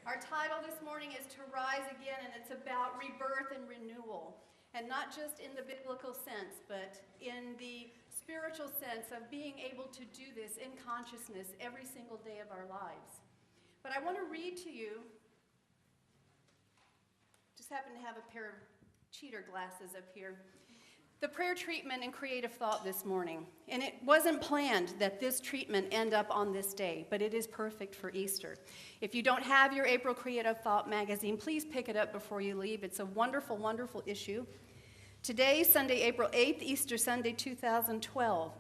Our title this morning is To Rise Again, and it's about rebirth and renewal. And not just in the biblical sense, but in the spiritual sense of being able to do this in consciousness every single day of our lives. But I want to read to you, just happen to have a pair of cheater glasses up here, the prayer treatment and creative thought this morning. And it wasn't planned that this treatment end up on this day, but it is perfect for Easter. If you don't have your April Creative Thought magazine, please pick it up before you leave. It's a wonderful, wonderful issue. Today, Sunday, April 8th, Easter Sunday 2012.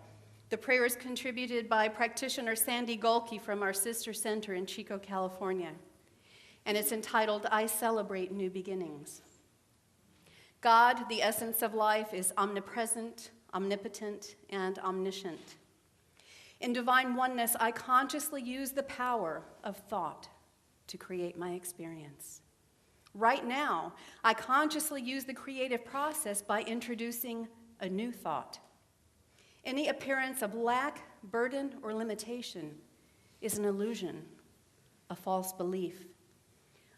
The prayer is contributed by practitioner Sandy Golke from our sister center in Chico, California. And it's entitled, I Celebrate New Beginnings. God, the essence of life, is omnipresent, omnipotent, and omniscient. In divine oneness, I consciously use the power of thought to create my experience. Right now, I consciously use the creative process by introducing a new thought. Any appearance of lack, burden, or limitation is an illusion, a false belief.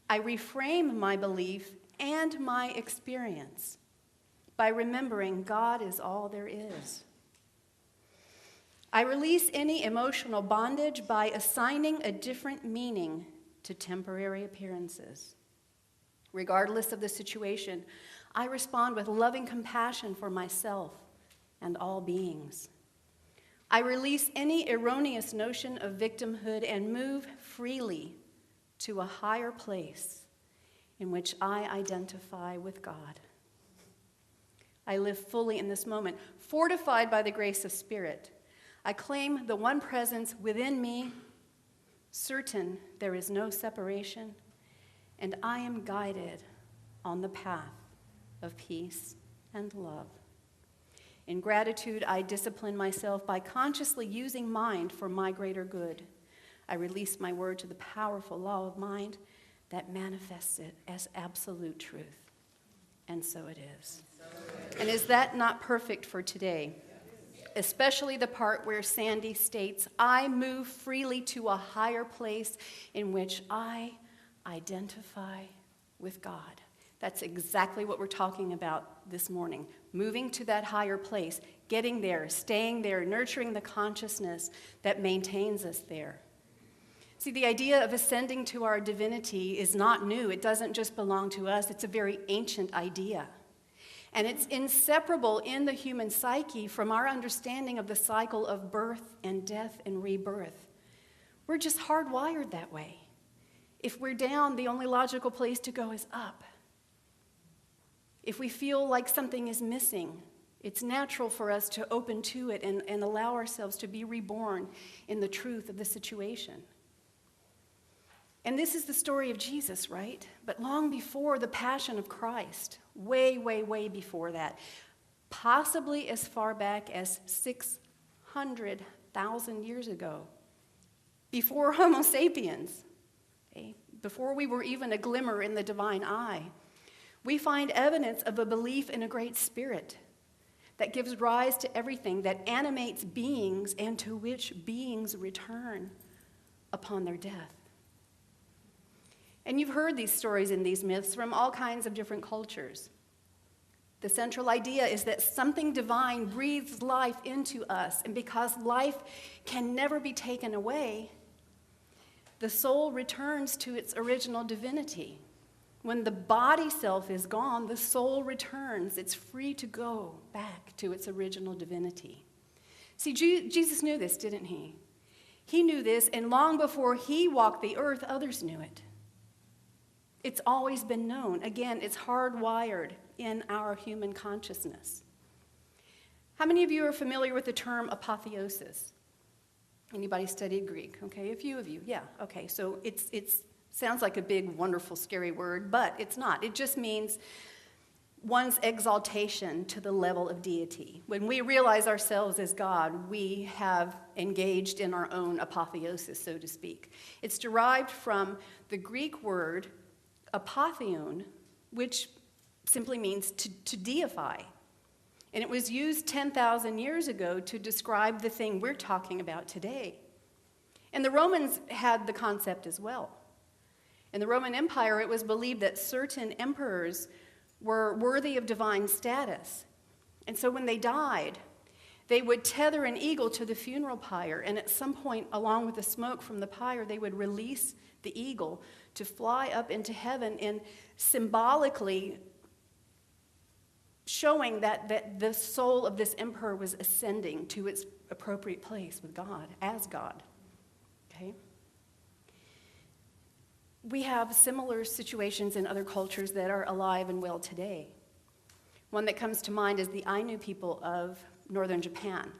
I reframe my belief and my experience by remembering God is all there is. I release any emotional bondage by assigning a different meaning to temporary appearances. Regardless of the situation, I respond with loving compassion for myself and all beings. I release any erroneous notion of victimhood and move freely to a higher place in which I identify with God. I live fully in this moment, fortified by the grace of Spirit. I claim the one presence within me, certain there is no separation, and I am guided on the path of peace and love. In gratitude, I discipline myself by consciously using mind for my greater good. I release my word to the powerful law of mind that manifests it as absolute truth. And so it is. And is that not perfect for today? Especially the part where Sandy states, I move freely to a higher place in which I identify with God. That's exactly what we're talking about this morning. Moving to that higher place, getting there, staying there, nurturing the consciousness that maintains us there. See, the idea of ascending to our divinity is not new. It doesn't just belong to us. It's a very ancient idea. And it's inseparable in the human psyche from our understanding of the cycle of birth and death and rebirth. We're just hardwired that way. If we're down, the only logical place to go is up. If we feel like something is missing, it's natural for us to open to it and allow ourselves to be reborn in the truth of the situation. And this is the story of Jesus, right? But long before the passion of Christ, way, way, way before that, possibly as far back as 600,000 years ago, before Homo sapiens, okay, before we were even a glimmer in the divine eye, we find evidence of a belief in a great spirit that gives rise to everything, that animates beings and to which beings return upon their death. And you've heard these stories and these myths from all kinds of different cultures. The central idea is that something divine breathes life into us, and because life can never be taken away, the soul returns to its original divinity. When the body self is gone, the soul returns. It's free to go back to its original divinity. See, Jesus knew this, didn't he? He knew this, and long before he walked the earth, others knew it. It's always been known. Again, it's hardwired in our human consciousness. How many of you are familiar with the term apotheosis? Anybody studied Greek? Okay, a few of you. Yeah, okay. So it sounds like a big, wonderful, scary word, but it's not. It just means one's exaltation to the level of deity. When we realize ourselves as God, we have engaged in our own apotheosis, so to speak. It's derived from the Greek word apotheon, which simply means to deify. And it was used 10,000 years ago to describe the thing we're talking about today. And the Romans had the concept as well. In the Roman Empire, it was believed that certain emperors were worthy of divine status. And so when they died, they would tether an eagle to the funeral pyre, and at some point, along with the smoke from the pyre, they would release the eagle to fly up into heaven, and symbolically showing that the soul of this emperor was ascending to its appropriate place with God, as God. Okay? We have similar situations in other cultures that are alive and well today. One that comes to mind is the Ainu people of northern Japan,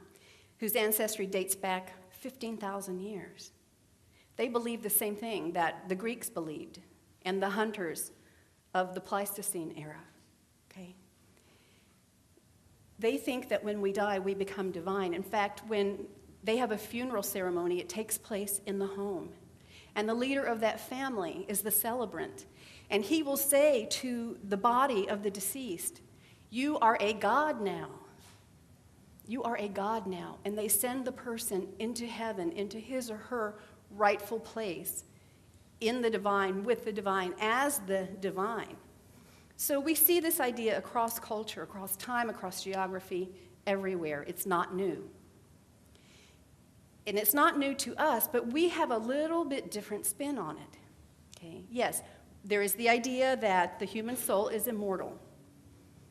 whose ancestry dates back 15,000 years. They believe the same thing that the Greeks believed and the hunters of the Pleistocene era. Okay? They think that when we die, we become divine. In fact, when they have a funeral ceremony, it takes place in the home. And the leader of that family is the celebrant. And he will say to the body of the deceased, "You are a god now. You are a god now." And they send the person into heaven, into his or her rightful place in the divine, with the divine, as the divine. So we see this idea across culture, across time, across geography, everywhere. It's not new. And it's not new to us, but we have a little bit different spin on it. Okay? Yes, there is the idea that the human soul is immortal.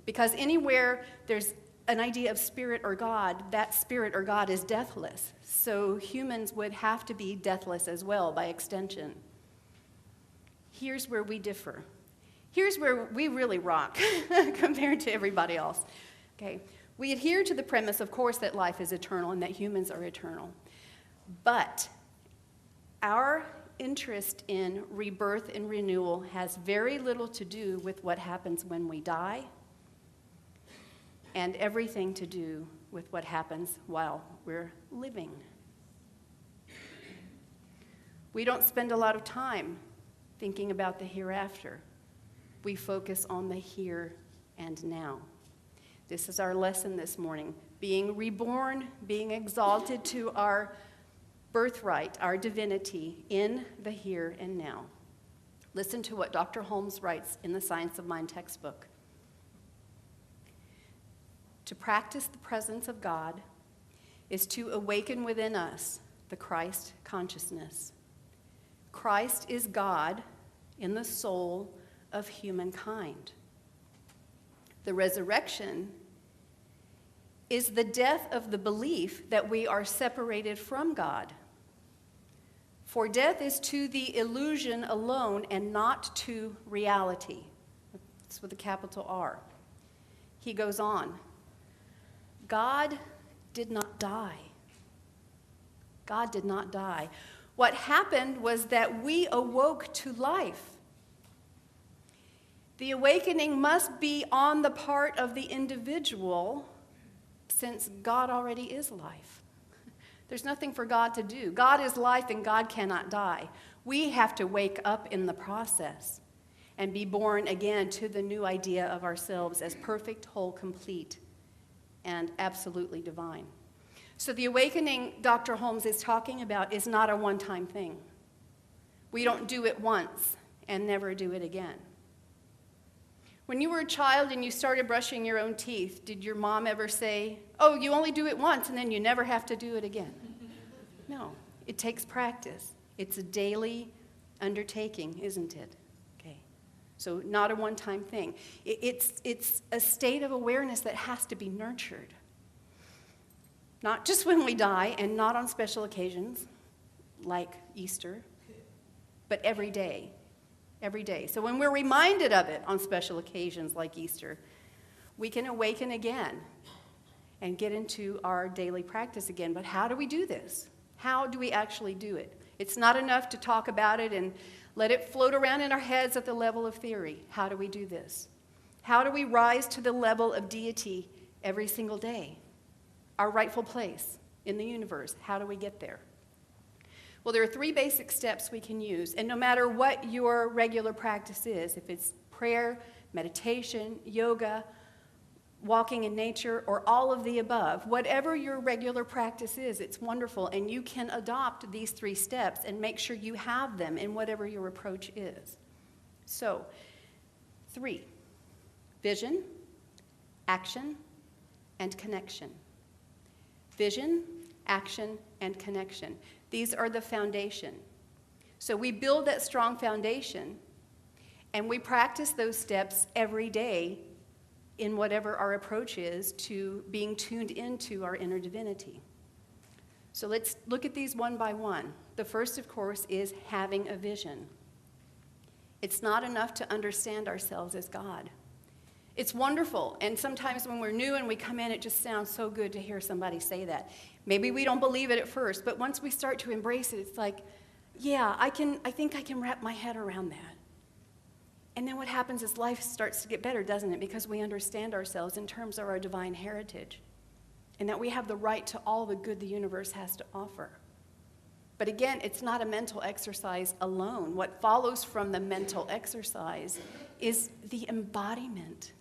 Because anywhere there's an idea of spirit or God, that spirit or God is deathless. So humans would have to be deathless as well, by extension. Here's where we differ. Here's where we really rock compared to everybody else. Okay? We adhere to the premise, of course, that life is eternal and that humans are eternal. But our interest in rebirth and renewal has very little to do with what happens when we die, and everything to do with what happens while we're living. We don't spend a lot of time thinking about the hereafter. We focus on the here and now. This is our lesson this morning. Being reborn, being exalted to our birthright, our divinity in the here and now. Listen to what Dr. Holmes writes in the Science of Mind textbook. To practice the presence of God is to awaken within us the Christ consciousness. Christ is God in the soul of humankind. The resurrection is the death of the belief that we are separated from God. For death is to the illusion alone and not to reality. That's with a capital R. He goes on. God did not die. God did not die. What happened was that we awoke to life. The awakening must be on the part of the individual, since God already is life. There's nothing for God to do. God is life and God cannot die. We have to wake up in the process and be born again to the new idea of ourselves as perfect, whole, complete, and absolutely divine. So the awakening Dr. Holmes is talking about is not a one-time thing. We don't do it once and never do it again. When you were a child and you started brushing your own teeth, did your mom ever say, "Oh, you only do it once and then you never have to do it again"? No, it takes practice. It's a daily undertaking, isn't it? Okay, so not a one-time thing. It's a state of awareness that has to be nurtured. Not just when we die and not on special occasions like Easter, but every day. Every day. So when we're reminded of it on special occasions like Easter, we can awaken again and get into our daily practice again. But how do we do this? How do we actually do it? It's not enough to talk about it and let it float around in our heads at the level of theory. How do we do this? How do we rise to the level of deity every single day? Our rightful place in the universe. How do we get there? Well, there are 3 basic steps we can use, and no matter what your regular practice is, if it's prayer, meditation, yoga, walking in nature, or all of the above. Whatever your regular practice is, it's wonderful, and you can adopt these 3 steps and make sure you have them in whatever your approach is. So, 3, vision, action, and connection. Vision, action, and connection. These are the foundation. So we build that strong foundation, and we practice those steps every day in whatever our approach is to being tuned into our inner divinity. So let's look at these one by one. The first, of course, is having a vision. It's not enough to understand ourselves as God. It's wonderful, and sometimes when we're new and we come in, it just sounds so good to hear somebody say that. Maybe we don't believe it at first, but once we start to embrace it, it's like, yeah, I think I can wrap my head around that. And then what happens is life starts to get better, doesn't it? Because we understand ourselves in terms of our divine heritage, and that we have the right to all the good the universe has to offer. But again, it's not a mental exercise alone. What follows from the mental exercise is the embodiment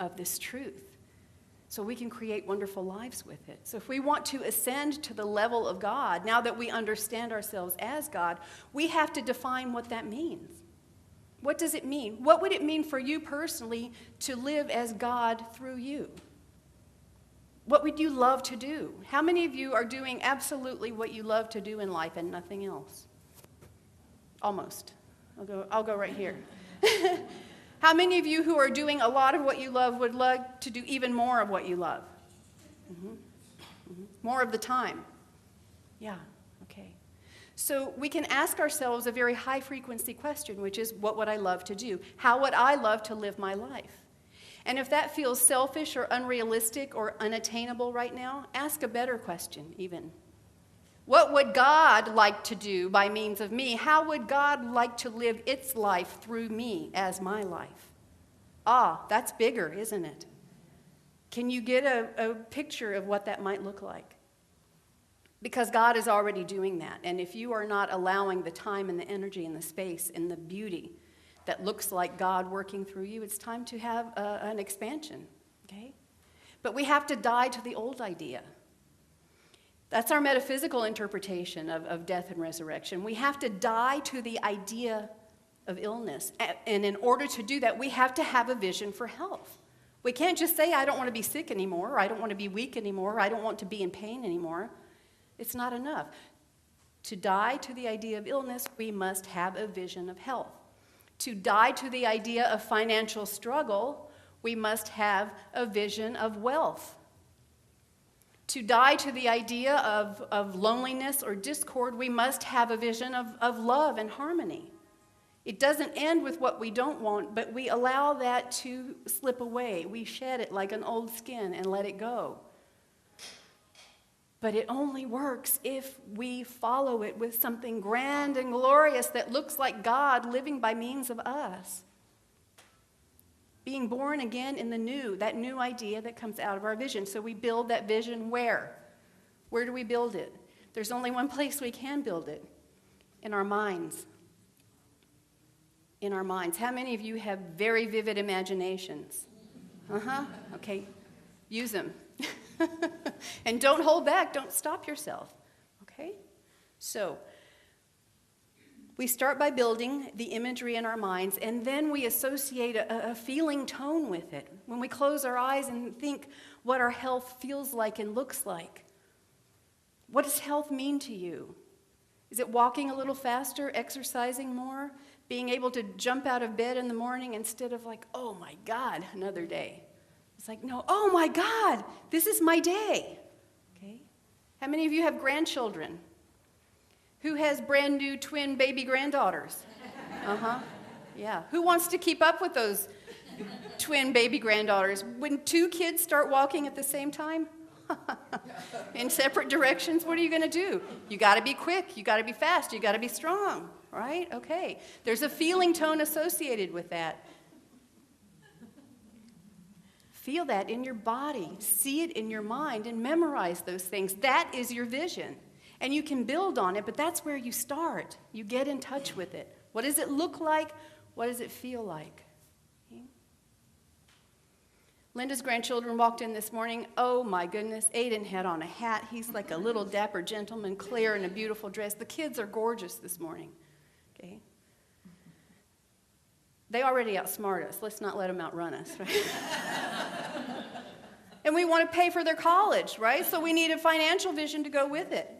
of this truth, so we can create wonderful lives with it. So if we want to ascend to the level of God, now that we understand ourselves as God, we have to define what that means. What does it mean? What would it mean for you personally to live as God through you? What would you love to do? How many of you are doing absolutely what you love to do in life and nothing else? Almost. I'll go right here. How many of you who are doing a lot of what you love would love to do even more of what you love? More of the time. Yeah, okay. So we can ask ourselves a very high-frequency question, which is, what would I love to do? How would I love to live my life? And if that feels selfish or unrealistic or unattainable right now, ask a better question even. What would God like to do by means of me? How would God like to live its life through me as my life? Ah, that's bigger, isn't it? Can you get a picture of what that might look like? Because God is already doing that. And if you are not allowing the time and the energy and the space and the beauty that looks like God working through you, it's time to have an expansion, okay? But we have to die to the old idea. That's our metaphysical interpretation of death and resurrection. We have to die to the idea of illness. And in order to do that, we have to have a vision for health. We can't just say, I don't want to be sick anymore, or I don't want to be weak anymore, or I don't want to be in pain anymore. It's not enough. To die to the idea of illness, we must have a vision of health. To die to the idea of financial struggle, we must have a vision of wealth. To die to the idea of loneliness or discord, we must have a vision of love and harmony. It doesn't end with what we don't want, but we allow that to slip away. We shed it like an old skin and let it go. But it only works if we follow it with something grand and glorious that looks like God living by means of us. Being born again in the new, that new idea that comes out of our vision. So we build that vision where? Where do we build it? There's only one place we can build it. In our minds. In our minds. How many of you have very vivid imaginations? Okay. Use them. And don't hold back. Don't stop yourself. Okay? So, we start by building the imagery in our minds, and then we associate a feeling tone with it. When we close our eyes and think what our health feels like and looks like. What does health mean to you? Is it walking a little faster, exercising more, being able to jump out of bed in the morning instead of like, oh my God, another day? It's like, no, oh my God, this is my day. Okay? How many of you have grandchildren? Who has brand new twin baby granddaughters? Yeah. Who wants to keep up with those twin baby granddaughters? When 2 kids start walking at the same time? In separate directions, what are you going to do? You got to be quick. You got to be fast. You got to be strong. Right? Okay. There's a feeling tone associated with that. Feel that in your body. See it in your mind and memorize those things. That is your vision. And you can build on it, but that's where you start. You get in touch with it. What does it look like? What does it feel like? Okay. Linda's grandchildren walked in this morning. Oh my goodness, Aiden had on a hat. He's like a little dapper gentleman. Claire in a beautiful dress. The kids are gorgeous this morning. Okay? They already outsmart us. Let's not let them outrun us, right? And we want to pay for their college, right? So we need a financial vision to go with it.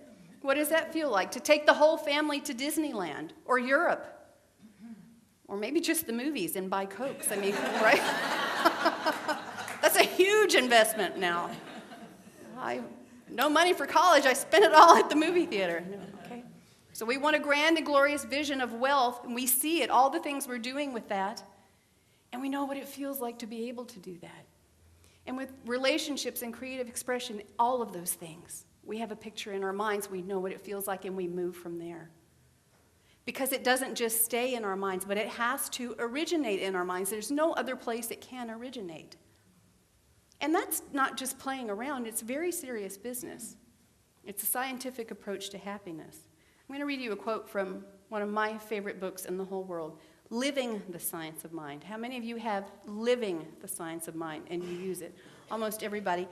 What does that feel like? To take the whole family to Disneyland or Europe? Or maybe just the movies and buy Cokes. I mean, right? That's a huge investment now. No money for college. I spent it all at the movie theater. Okay? So we want a grand and glorious vision of wealth, and we see it, all the things we're doing with that, and we know what it feels like to be able to do that. And with relationships and creative expression, all of those things, we have a picture in our minds, we know what it feels like, and we move from there. Because it doesn't just stay in our minds, but it has to originate in our minds. There's no other place it can originate. And that's not just playing around, it's very serious business. It's a scientific approach to happiness. I'm going to read you a quote from one of my favorite books in the whole world, Living the Science of Mind. How many of you have Living the Science of Mind and you use it? Almost everybody.